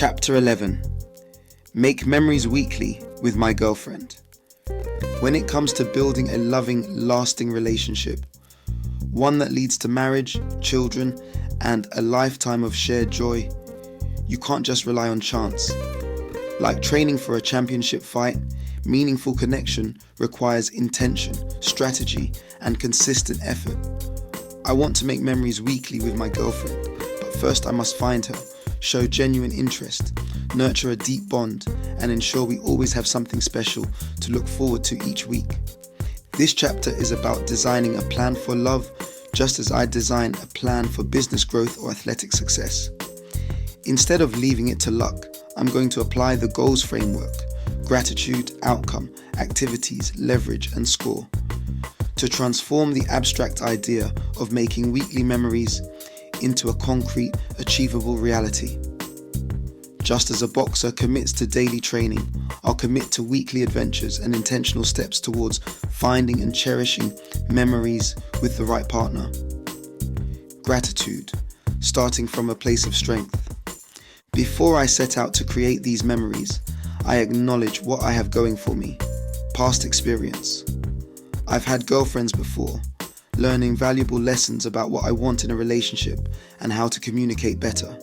Chapter 11. Make memories weekly with my girlfriend. When it comes to building a loving, lasting relationship, one that leads to marriage, children, and a lifetime of shared joy, you can't just rely on chance. Like training for a championship fight, meaningful connection requires intention, strategy, and consistent effort. I want to make memories weekly with my girlfriend, but first I must find her, show genuine interest, nurture a deep bond, and ensure we always have something special to look forward to each week. This chapter is about designing a plan for love, just as I design a plan for business growth or athletic success. Instead of leaving it to luck, I'm going to apply the goals framework: gratitude, outcome, activities, leverage, and score, to transform the abstract idea of making weekly memories into a concrete, achievable reality. Just as a boxer commits to daily training, I'll commit to weekly adventures and intentional steps towards finding and cherishing memories with the right partner. Gratitude, starting from a place of strength. Before I set out to create these memories, I acknowledge what I have going for me. Past experience. I've had girlfriends before, learning valuable lessons about what I want in a relationship and how to communicate better.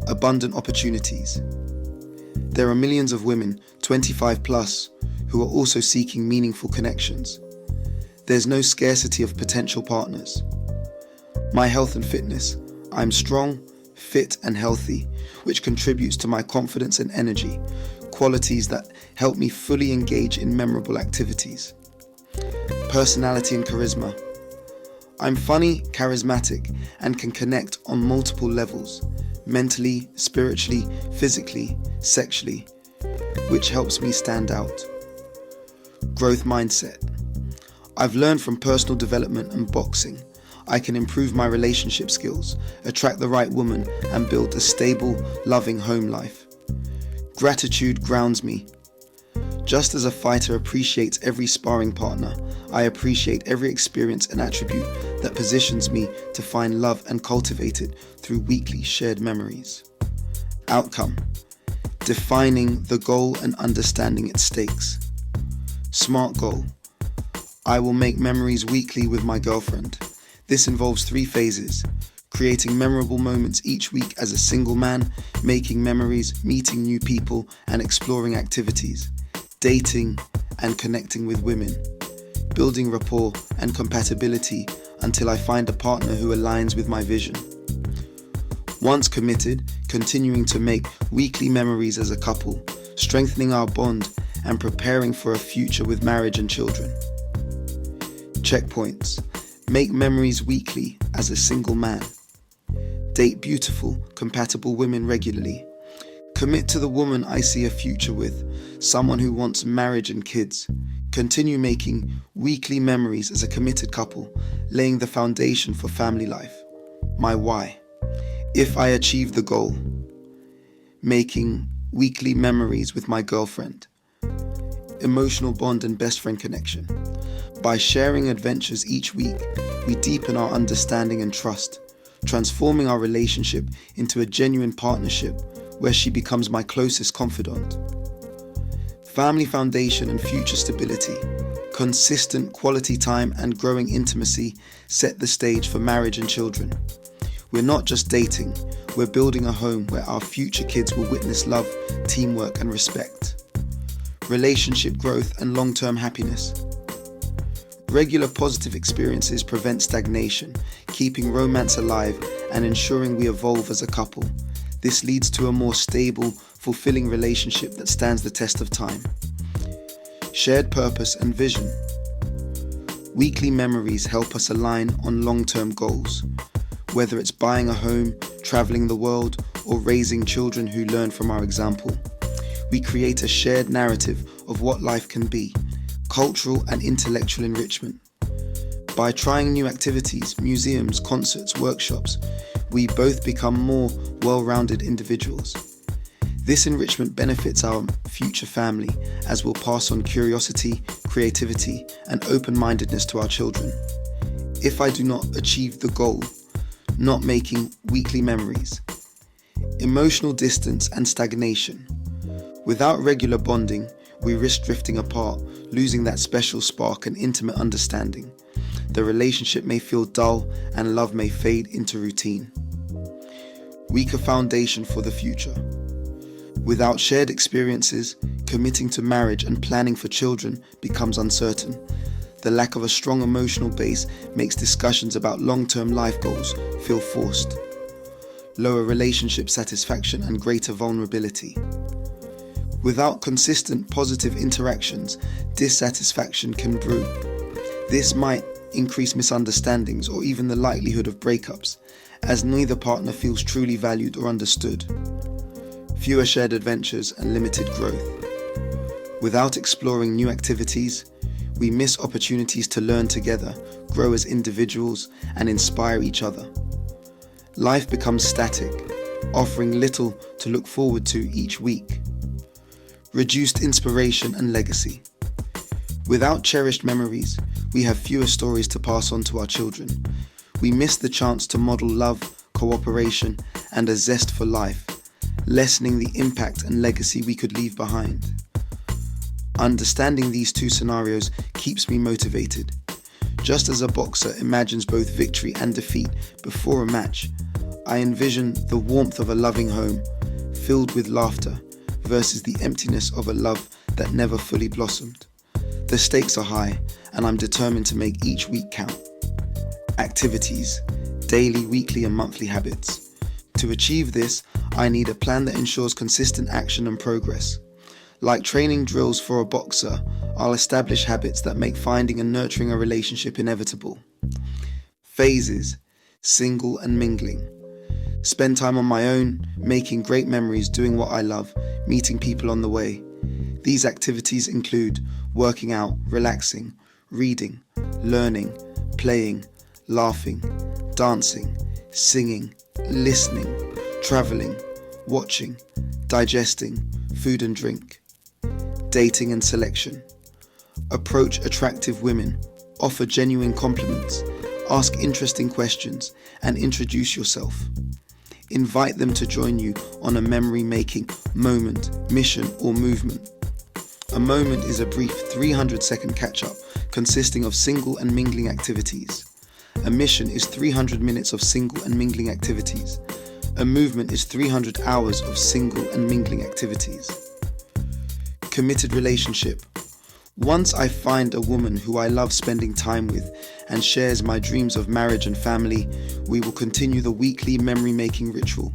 Abundant opportunities. There are millions of women, 25 plus, who are also seeking meaningful connections. There's no scarcity of potential partners. My health and fitness. I'm strong, fit, and healthy, which contributes to my confidence and energy, qualities that help me fully engage in memorable activities. Personality and charisma. I'm funny, charismatic, and can connect on multiple levels, mentally, spiritually, physically, sexually, which helps me stand out. Growth mindset. I've learned from personal development and boxing. I can improve my relationship skills, attract the right woman, and build a stable, loving home life. Gratitude grounds me. Just as a fighter appreciates every sparring partner, I appreciate every experience and attribute that positions me to find love and cultivate it through weekly shared memories. Outcome. Defining the goal and understanding its stakes. SMART goal. I will make memories weekly with my girlfriend. This involves 3 phases: creating memorable moments each week as a single man, making memories, meeting new people, and exploring activities, dating and connecting with women, building rapport and compatibility until I find a partner who aligns with my vision. Once committed, continuing to make weekly memories as a couple, strengthening our bond and preparing for a future with marriage and children. Checkpoints. Make memories weekly as a single man. Date beautiful, compatible women regularly. Commit to the woman I see a future with, someone who wants marriage and kids. Continue making weekly memories as a committed couple, laying the foundation for family life. My why. If I achieve the goal, making weekly memories with my girlfriend. Emotional bond and best friend connection. By sharing adventures each week, we deepen our understanding and trust, transforming our relationship into a genuine partnership where she becomes my closest confidant. Family foundation and future stability. Consistent quality time and growing intimacy set the stage for marriage and children. We're not just dating, we're building a home where our future kids will witness love, teamwork, and respect. Relationship growth and long-term happiness. Regular positive experiences prevent stagnation, keeping romance alive and ensuring we evolve as a couple. This leads to a more stable, fulfilling relationship that stands the test of time. Shared purpose and vision. Weekly memories help us align on long-term goals. Whether it's buying a home, traveling the world, or raising children who learn from our example, we create a shared narrative of what life can be. Cultural and intellectual enrichment. By trying new activities, museums, concerts, workshops, we both become more well-rounded individuals. This enrichment benefits our future family as we'll pass on curiosity, creativity, and open-mindedness to our children. If I do not achieve the goal, not making weekly memories, Emotional distance and stagnation. Without regular bonding, we risk drifting apart, losing that special spark and intimate understanding. The relationship may feel dull and love may fade into routine. Weaker foundation for the future. Without shared experiences, committing to marriage and planning for children becomes uncertain. The lack of a strong emotional base makes discussions about long-term life goals feel forced. Lower relationship satisfaction and greater vulnerability. Without consistent positive interactions, dissatisfaction can brew. This might increase misunderstandings or even the likelihood of breakups, as neither partner feels truly valued or understood. Fewer shared adventures and limited growth. Without exploring new activities, we miss opportunities to learn together, grow as individuals, and inspire each other. Life becomes static, offering little to look forward to each week. Reduced inspiration and legacy. Without cherished memories, we have fewer stories to pass on to our children. We miss the chance to model love, cooperation, and a zest for life, lessening the impact and legacy we could leave behind. Understanding these two scenarios keeps me motivated. Just as a boxer imagines both victory and defeat before a match, I envision the warmth of a loving home, filled with laughter, versus the emptiness of a love that never fully blossomed. The stakes are high, and I'm determined to make each week count. Activities, daily, weekly, and monthly habits. To achieve this, I need a plan that ensures consistent action and progress. Like training drills for a boxer, I'll establish habits that make finding and nurturing a relationship inevitable. Phases, single and mingling. Spend time on my own, making great memories, doing what I love, meeting people on the way. These activities include working out, relaxing, reading, learning, playing, laughing, dancing, singing, listening, traveling, watching, digesting, food and drink. Dating and selection. Approach attractive women, offer genuine compliments, ask interesting questions, and introduce yourself. Invite them to join you on a memory-making moment, mission, or movement. A moment is a brief 300-second catch-up consisting of single and mingling activities. A mission is 300 minutes of single and mingling activities. A movement is 300 hours of single and mingling activities. Committed relationship. Once I find a woman who I love spending time with and shares my dreams of marriage and family, we will continue the weekly memory-making ritual.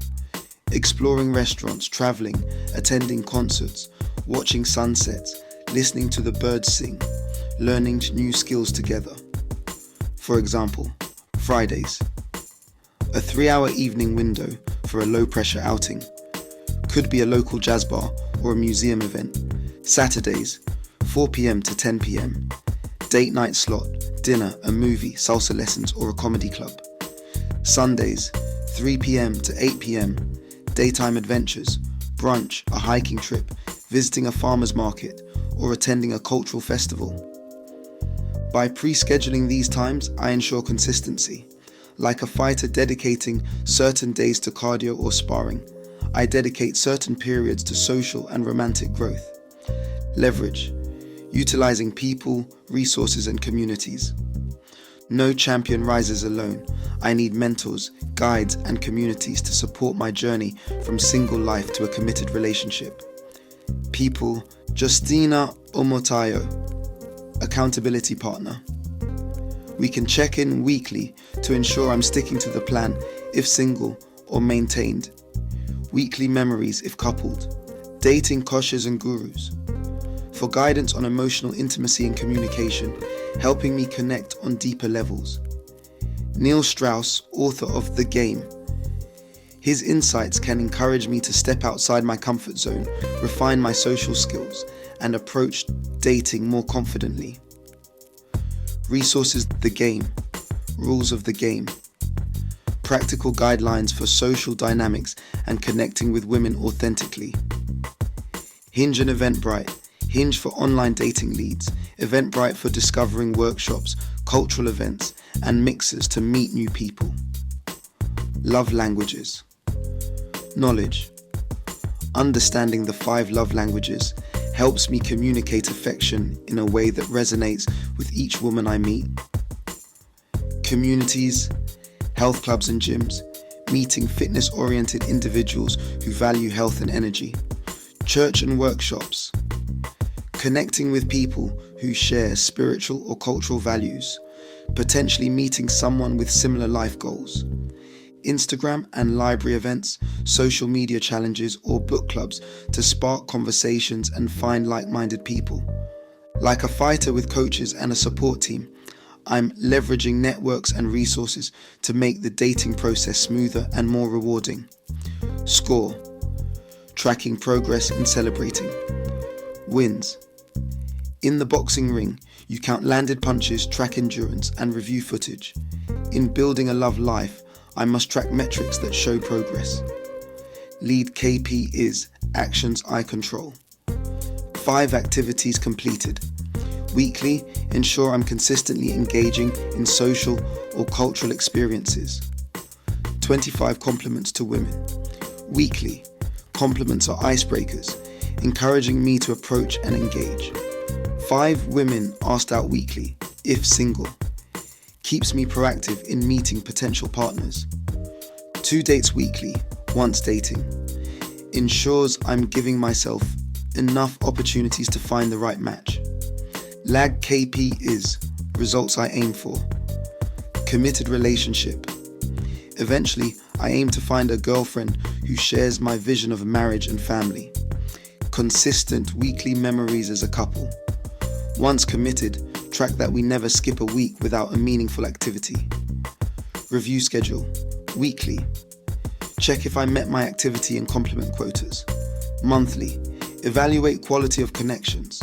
Exploring restaurants, traveling, attending concerts, watching sunsets, listening to the birds sing, learning new skills together. For example, Fridays. A 3-hour evening window for a low-pressure outing. Could be a local jazz bar or a museum event. Saturdays, 4 p.m. to 10 p.m. Date night slot, dinner, a movie, salsa lessons, or a comedy club. Sundays, 3 p.m. to 8 p.m. Daytime adventures, brunch, a hiking trip, visiting a farmer's market, or attending a cultural festival. By pre-scheduling these times, I ensure consistency. Like a fighter dedicating certain days to cardio or sparring, I dedicate certain periods to social and romantic growth. Leverage. Utilizing people, resources, and communities. No champion rises alone. I need mentors, guides, and communities to support my journey from single life to a committed relationship. People, Justina Omotayo, accountability partner. We can check in weekly to ensure I'm sticking to the plan if single or maintained. Weekly memories if coupled. Dating koshas and gurus. For guidance on emotional intimacy and communication, helping me connect on deeper levels. Neil Strauss, author of The Game. His insights can encourage me to step outside my comfort zone, refine my social skills, and approach dating more confidently. Resources: The Game. Rules of the Game. Practical guidelines for social dynamics and connecting with women authentically. Hinge and Eventbrite. Hinge for online dating leads, Eventbrite for discovering workshops, cultural events, and mixers to meet new people. Love languages. Knowledge. Understanding the 5 love languages helps me communicate affection in a way that resonates with each woman I meet. Communities, health clubs and gyms, meeting fitness-oriented individuals who value health and energy. Church and workshops. Connecting with people who share spiritual or cultural values, potentially meeting someone with similar life goals. Instagram and library events, social media challenges or book clubs to spark conversations and find like-minded people. Like a fighter with coaches and a support team, I'm leveraging networks and resources to make the dating process smoother and more rewarding. Score. Tracking progress and celebrating. Wins. In the boxing ring, you count landed punches, track endurance, and review footage. In building a love life, I must track metrics that show progress. Lead KP is actions I control. 5 activities completed. Weekly, ensure I'm consistently engaging in social or cultural experiences. 25 compliments to women. Weekly, compliments are icebreakers, encouraging me to approach and engage. 5 women asked out weekly, if single. Keeps me proactive in meeting potential partners. 2 dates weekly, once dating. Ensures I'm giving myself enough opportunities to find the right match. Lag KP is results I aim for. Committed relationship. Eventually, I aim to find a girlfriend who shares my vision of marriage and family. Consistent weekly memories as a couple. Once committed, track that we never skip a week without a meaningful activity. Review schedule. Weekly. Check if I met my activity and compliment quotas. Monthly. Evaluate quality of connections.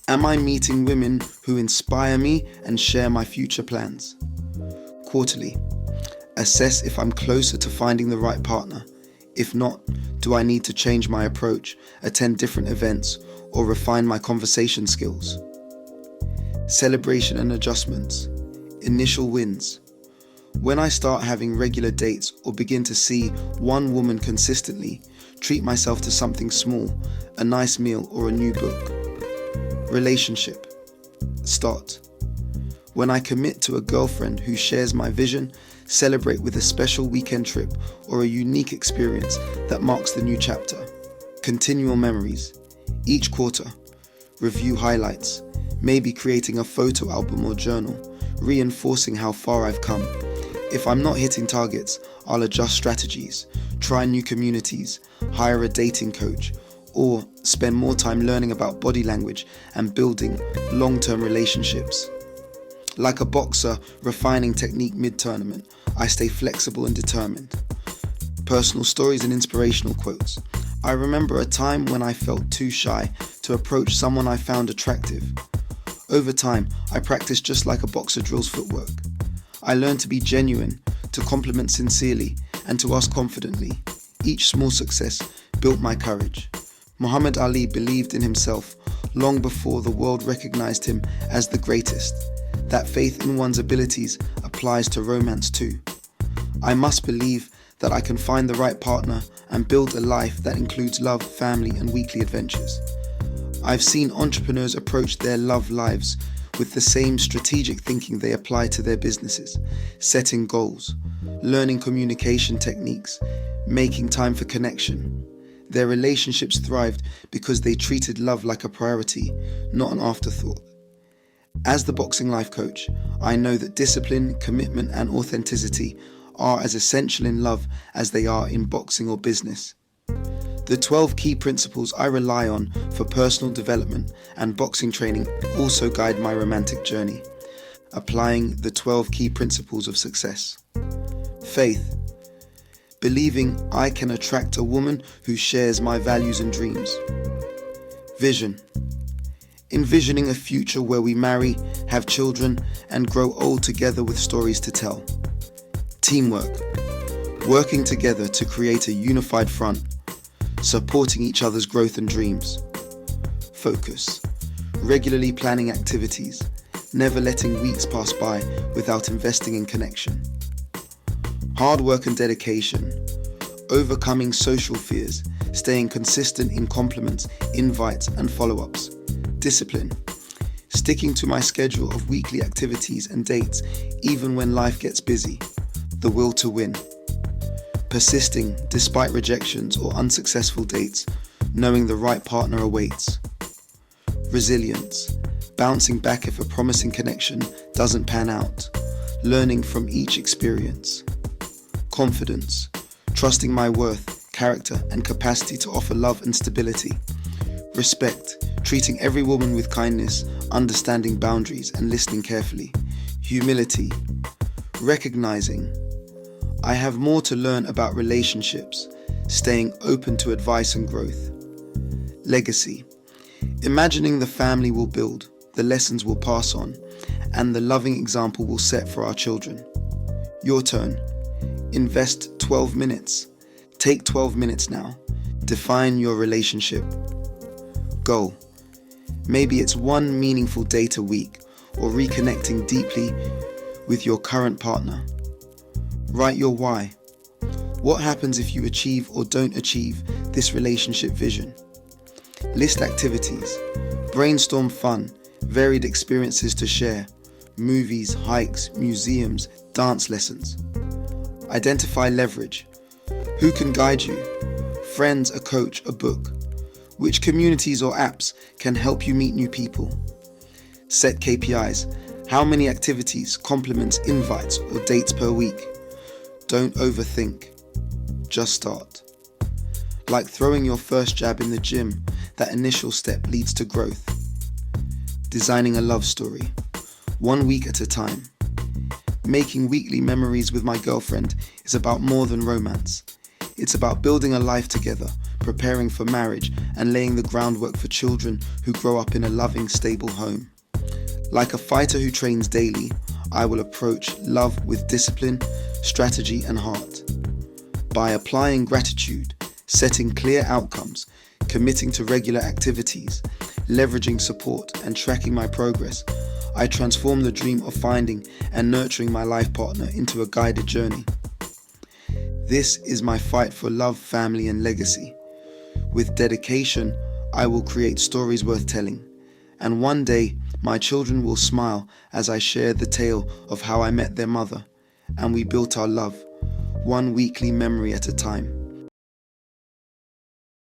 Am I meeting women who inspire me and share my future plans? Quarterly. Assess if I'm closer to finding the right partner. If not, do I need to change my approach, attend different events, or refine my conversation skills? Celebration and adjustments. Initial wins. When I start having regular dates or begin to see one woman consistently, treat myself to something small, a nice meal or a new book. Relationship. Start. When I commit to a girlfriend who shares my vision, celebrate with a special weekend trip or a unique experience that marks the new chapter. Continual memories. Each quarter. Review highlights. Maybe creating a photo album or journal, reinforcing how far I've come. If I'm not hitting targets, I'll adjust strategies, try new communities, hire a dating coach, or spend more time learning about body language and building long-term relationships. Like a boxer refining technique mid-tournament, I stay flexible and determined. Personal stories and inspirational quotes. I remember a time when I felt too shy to approach someone I found attractive. Over time, I practiced just like a boxer drills footwork. I learned to be genuine, to compliment sincerely, and to ask confidently. Each small success built my courage. Muhammad Ali believed in himself long before the world recognized him as the greatest. That faith in one's abilities applies to romance too. I must believe that I can find the right partner and build a life that includes love, family, and weekly adventures. I've seen entrepreneurs approach their love lives with the same strategic thinking they apply to their businesses, setting goals, learning communication techniques, making time for connection. Their relationships thrived because they treated love like a priority, not an afterthought. As the boxing life coach, I know that discipline, commitment, and authenticity are as essential in love as they are in boxing or business. The 12 key principles I rely on for personal development and boxing training also guide my romantic journey, applying the 12 key principles of success. Faith. Believing I can attract a woman who shares my values and dreams. Vision. Envisioning a future where we marry, have children, and grow old together with stories to tell. Teamwork. Working together to create a unified front, supporting each other's growth and dreams. Focus. Regularly planning activities, never letting weeks pass by without investing in connection. Hard work and dedication. overcoming social fears, staying consistent in compliments, invites and follow-ups. Discipline, sticking to my schedule of weekly activities and dates even when life gets busy. The will to win, persisting despite rejections or unsuccessful dates, knowing the right partner awaits. Resilience, bouncing back if a promising connection doesn't pan out, learning from each experience. Confidence, trusting my worth, character and capacity to offer love and stability. Respect, treating every woman with kindness, understanding boundaries and listening carefully. Humility, recognizing I have more to learn about relationships, staying open to advice and growth. Legacy, imagining the family we'll build, the lessons we'll pass on, and the loving example we'll set for our children. Your turn. Invest 12 minutes. Take 12 minutes now. Define your relationship. Goal. Maybe it's one meaningful date a week or reconnecting deeply with your current partner. Write your why. What happens if you achieve or don't achieve this relationship vision? List activities. Brainstorm fun, varied experiences to share. Movies, hikes, museums, dance lessons. Identify leverage. Who can guide you? Friends, a coach, a book. Which communities or apps can help you meet new people? Set KPIs. How many activities, compliments, invites, or dates per week? Don't overthink. Just start. Like throwing your first jab in the gym, that initial step leads to growth. Designing a love story. 1 week at a time. Making weekly memories with my girlfriend is about more than romance. It's about building a life together, preparing for marriage, and laying the groundwork for children who grow up in a loving, stable home. Like a fighter who trains daily, I will approach love with discipline, strategy, and heart. By applying gratitude, setting clear outcomes, committing to regular activities, leveraging support, and tracking my progress, I transform the dream of finding and nurturing my life partner into a guided journey. This is my fight for love, family, and legacy. With dedication, I will create stories worth telling, and one day my children will smile as I share the tale of how I met their mother, and we built our love, one weekly memory at a time.